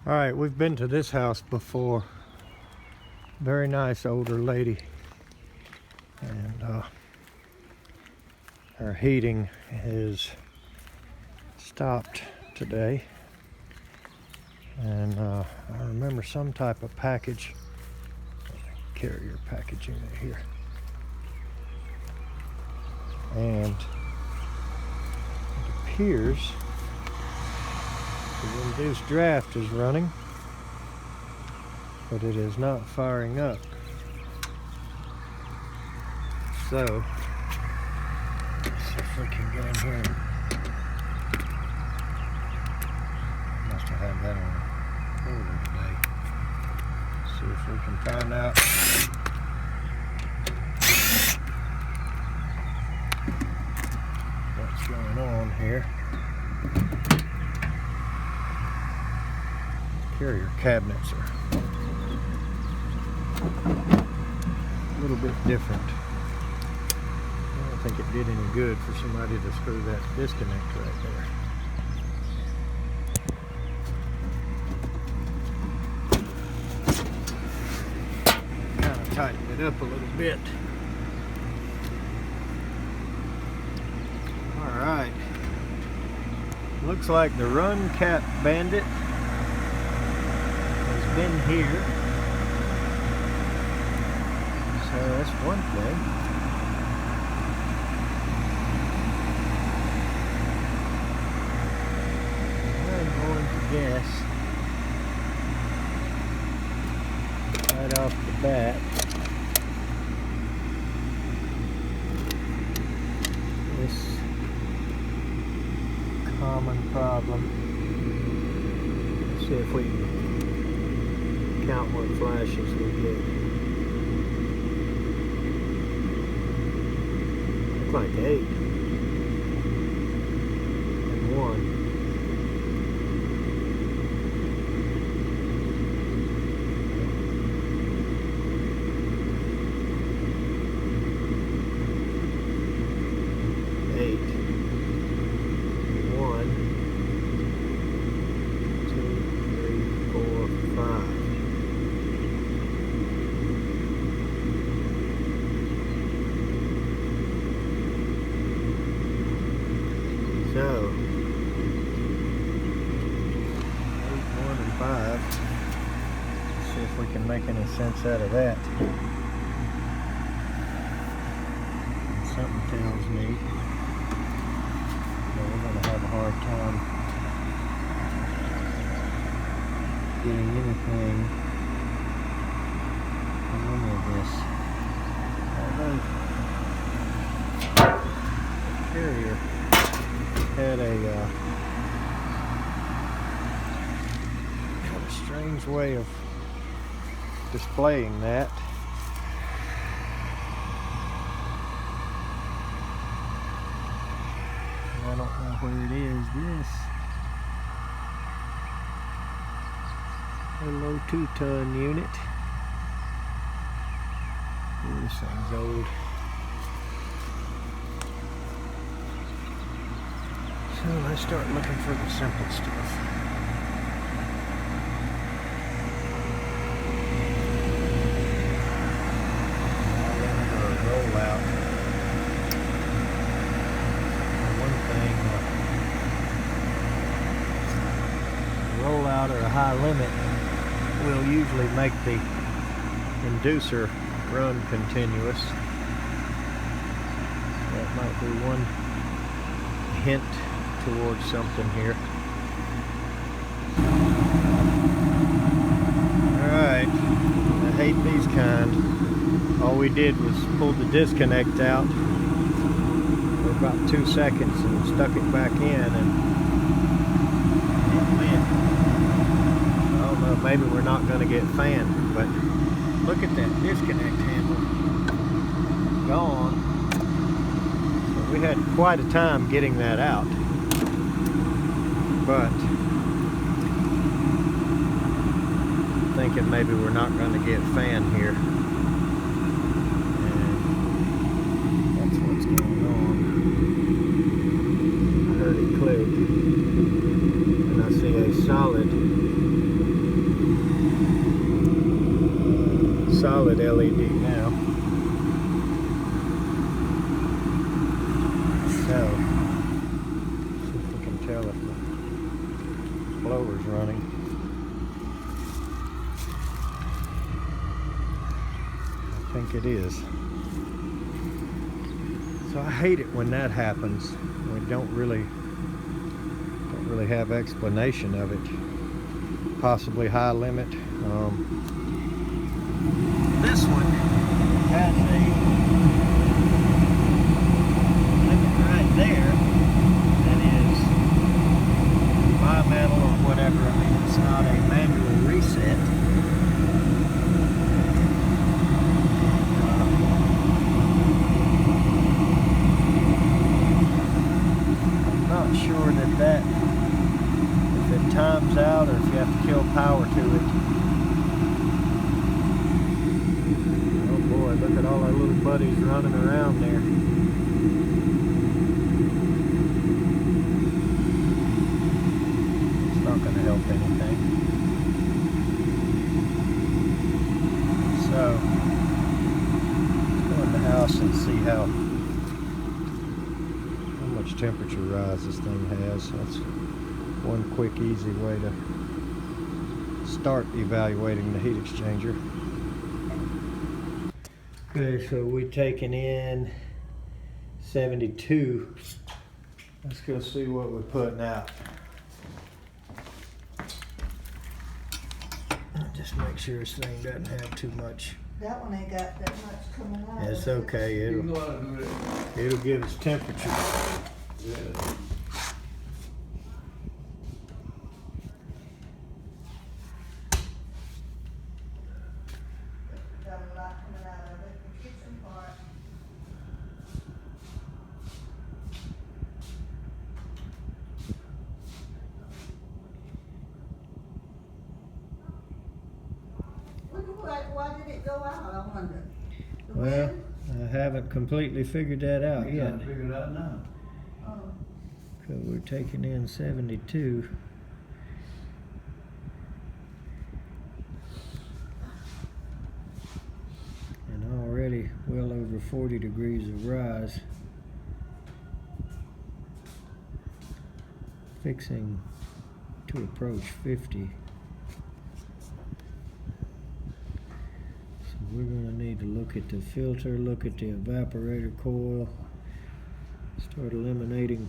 All right, we've been to this house before. Very nice older lady. And her heating is stopped today. And I remember some type of package, carrier package unit here. And it appears the induced draft is running, but it is not firing up. So, let's see if we can get in here. Must have had that on order today. See if we can find out. What's going on here? Carrier cabinets are a little bit different. I don't think it did any good for somebody to screw that disconnect right there. Kind of tighten it up a little bit. Alright. Looks like the Run Cat Bandit has been here. So that's one thing. I'm going to guess right off the bat this common problem. Let's see if we can count what flashes we get. Look like 8 and 1. So, 8, 1, and 5. Let's see if we can make any sense out of that. Something tells me that we're going to have a hard time getting anything on any of this. Although the carrier had a kind of strange way of displaying that. I don't know where it is. This a low 2-ton unit. Ooh, this thing's old. So let's start looking for the simple stuff. Rollout. One thing, rollout or a high limit will usually make the inducer run continuous. That might be one hint towards something here. Alright, I hate these kind. All we did was pull the disconnect out for about 2 seconds and stuck it back in, and I don't know, maybe we're not going to get fanned, but look at that disconnect handle gone. So we had quite a time getting that out. But I'm thinking maybe we're not going to get fan here, and that's what's going on. I heard it click, and I see a solid LED now. So, see if we can tell if the blower's running. I think it is. So I hate it when that happens. We don't really have explanation of it. Possibly high limit. This one has a limit right there that is bi-metal or whatever. I mean, it's not a manual reset. I'm not sure that if it times out or if you have to kill power to it. Look at all our little buddies running around there. It's not going to help anything. So, let's go in the house and see how much temperature rise this thing has. That's one quick, easy way to start evaluating the heat exchanger. Okay, so we're taking in 72. Let's go see what we're putting out. Just make sure this thing doesn't have too much. That one ain't got that much coming out. It's okay. It'll give us temperature. Yeah. Got a lot coming out of it. The kitchen part. Why did it go out, I wonder? The Well, wind? I haven't completely figured that out You yet. gotta figure it out now. Oh. So we're taking in 72. And already well over 40 degrees of rise. Fixing to approach 50. So we're going to need to look at the filter, look at the evaporator coil, start eliminating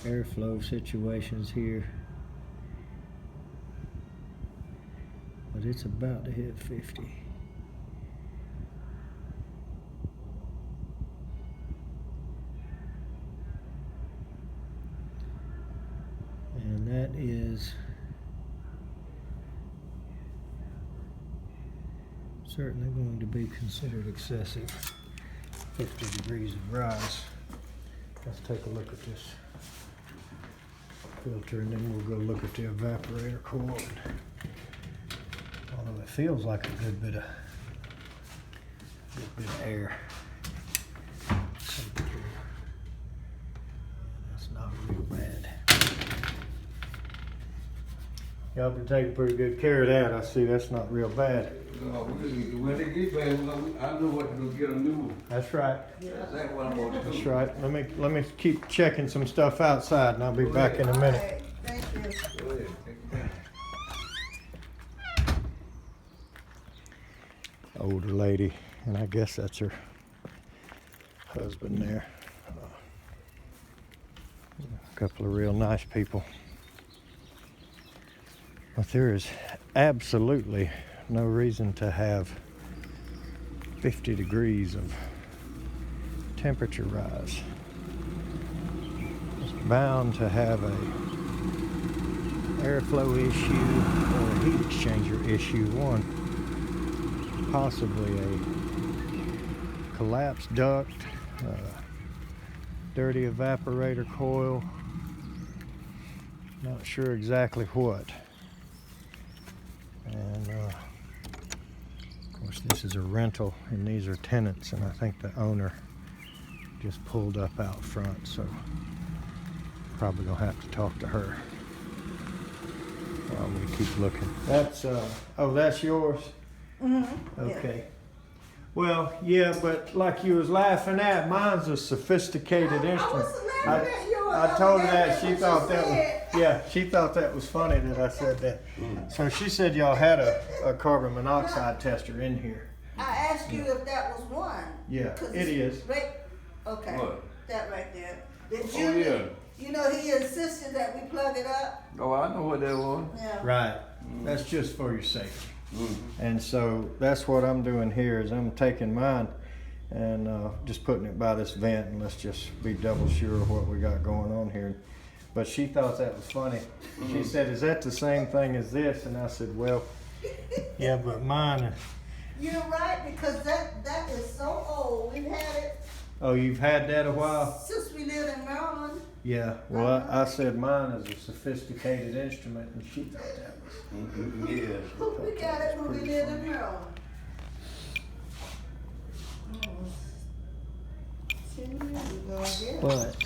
airflow situations here. But it's about to hit 50. And that is certainly going to be considered excessive. 50 degrees of rise. Let's take a look at this filter and then we'll go look at the evaporator coil. Although it feels like a good bit of air. That's not real bad. Y'all been taking pretty good care of that. I see that's not real bad. When they get back, I know what to get a new one. That's right. That's what I'm gonna do. That's right. Let me keep checking some stuff outside and I'll be back in a minute. Alright, thank you. Go ahead, take it back. Older lady, and I guess that's her husband there. A couple of real nice people. But there is absolutely no reason to have 50 degrees of temperature rise. It's bound to have a airflow issue or a heat exchanger issue. One, possibly a collapsed duct, dirty evaporator coil. Not sure exactly what. And of course this is a rental and these are tenants, and I think the owner just pulled up out front, so probably gonna have to talk to her while we keep looking. That's oh, that's yours. Mm-hmm. Okay. Well, yeah, but like you was laughing at, mine's a sophisticated I instrument. wasn't laughing at yours. I told her that. That's She what thought you that said. was, yeah, she thought that was funny that I said that. So she said y'all had a carbon monoxide tester in here. I asked you if that was one. Yeah, 'Cause it it's is. Right, okay, What? that right there. The Oh, junior, yeah. you know, he insisted that we plug it up. Oh, I know what that was. Yeah. Right. That's just for your safety. Mm-hmm. And so that's what I'm doing here is I'm taking mine and just putting it by this vent, and let's just be double sure of what we got going on here. But she thought that was funny. She said, "Is that the same thing as this?" And I said, "Well, yeah, but mine." You're right, because that is so old. We've had it Oh, you've had that a while? since we lived in Maryland. Yeah. Well, I said mine is a sophisticated instrument, and she thought that was. Yeah. We got it when we lived in Maryland. 10 years ago, yeah. But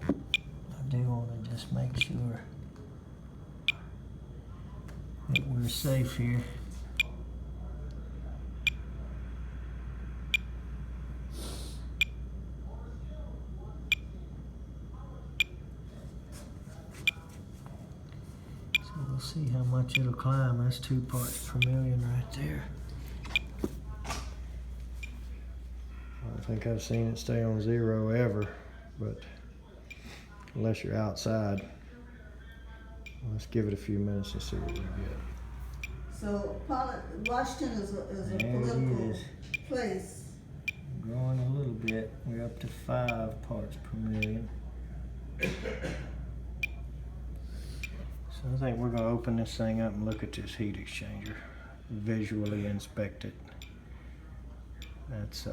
I do want to just make sure that we're safe here. So we'll see how much it'll climb. That's 2 parts per million right there. I don't think I've seen it stay on 0 ever, but unless you're outside. Let's give it a few minutes and see what we get. So Washington is a There it political is. place. Growing a little bit. We're up to 5 parts per million. So I think we're going to open this thing up and look at this heat exchanger. Visually inspect it. That's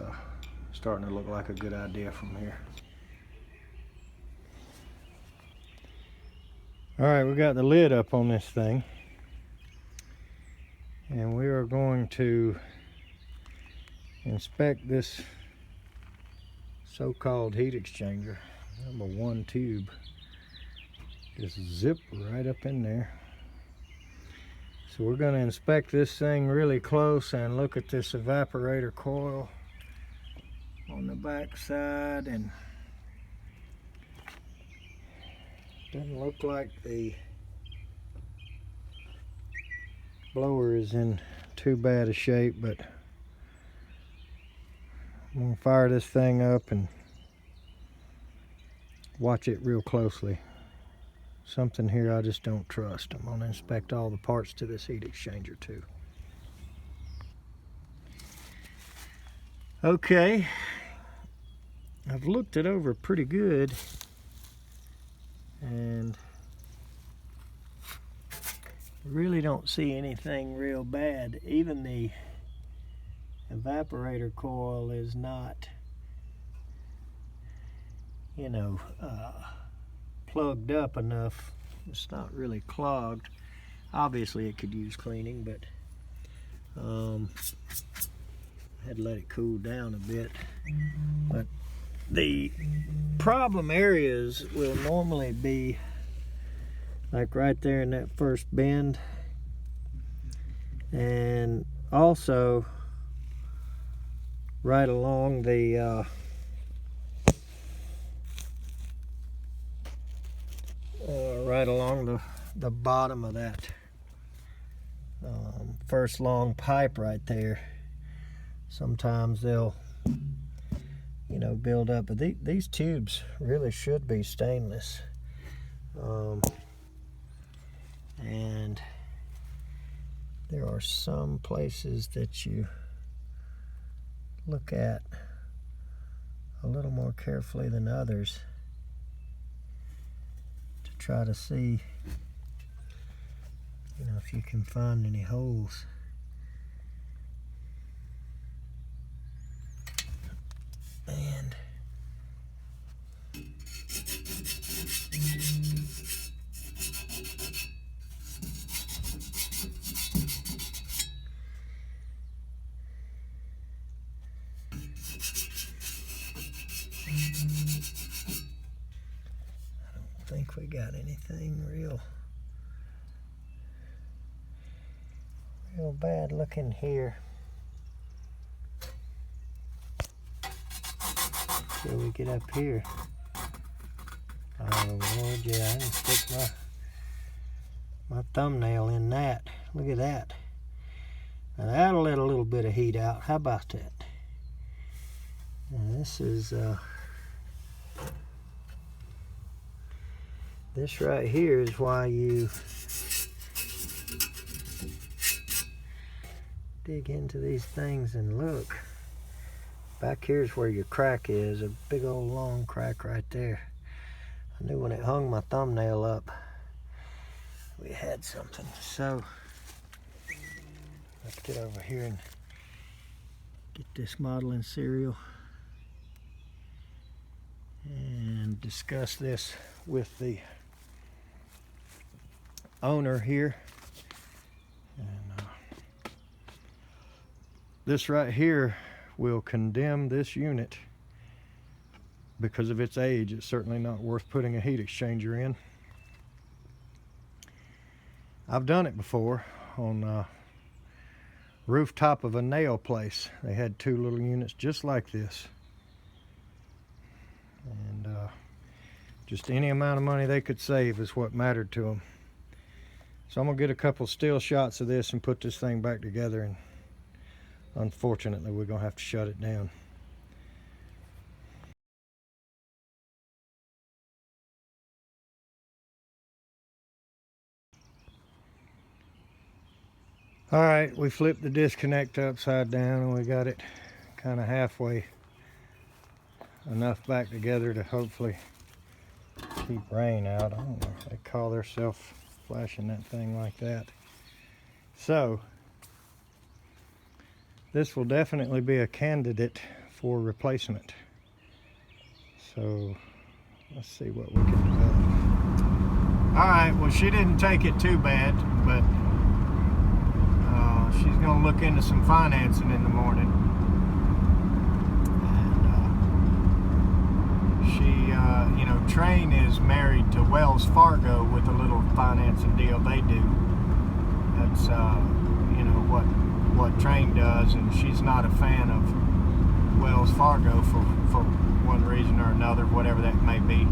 starting to look like a good idea from here. All right, we got the lid up on this thing. And we are going to inspect this so-called heat exchanger. Number 1 tube. Just zip right up in there. So we're going to inspect this thing really close and look at this evaporator coil on the back side, and doesn't look like the blower is in too bad a shape, but I'm going to fire this thing up and watch it real closely. Something here I just don't trust. I'm going to inspect all the parts to this heat exchanger too. Okay, I've looked it over pretty good, and really don't see anything real bad. Even the evaporator coil is not, you know, plugged up enough. It's not really clogged. Obviously it could use cleaning, but had to let it cool down a bit. But the problem areas will normally be like right there in that first bend, and also right along the right along the bottom of that first long pipe right there. Sometimes they'll, you know, build up, but these tubes really should be stainless. And there are some places that you look at a little more carefully than others to try to see, you know, if you can find any holes. And I don't think we got anything real Real bad looking here. Till we get up here. Oh Lord, yeah, I didn't stick my thumbnail in that. Look at that. Now that'll let a little bit of heat out. How about that? And this is this right here is why you dig into these things and look. Back here's where your crack is, a big old long crack right there. I knew when it hung my thumbnail up, we had something. So, let's get over here and get this modeling serial and discuss this with the owner here. And this right here will condemn this unit because of its age. It's certainly not worth putting a heat exchanger in. I've done it before on rooftop of a nail place. They had 2 little units just like this, and just any amount of money they could save is what mattered to them. So I'm gonna get a couple still shots of this and put this thing back together, and unfortunately we're gonna have to shut it down. All right, we flipped the disconnect upside down and we got it kind of halfway enough back together to hopefully keep rain out. I don't know if they call themselves flashing that thing like that. So this will definitely be a candidate for replacement. So let's see what we can develop. All right, well, she didn't take it too bad, but she's gonna look into some financing in the morning. And she, you know, Train is married to Wells Fargo with a little financing deal they do. That's, you know, what Train does, and she's not a fan of Wells Fargo for one reason or another, whatever that may be.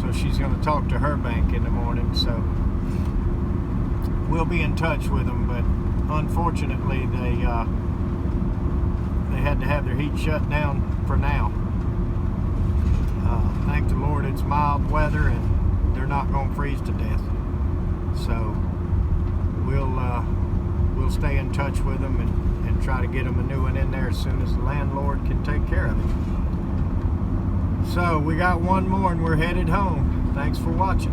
So she's gonna talk to her bank in the morning. So we'll be in touch with them, but unfortunately, they had to have their heat shut down for now. Thank the Lord it's mild weather and they're not going to freeze to death. So we'll stay in touch with them and try to get them a new one in there as soon as the landlord can take care of it. So we got one more and we're headed home. Thanks for watching.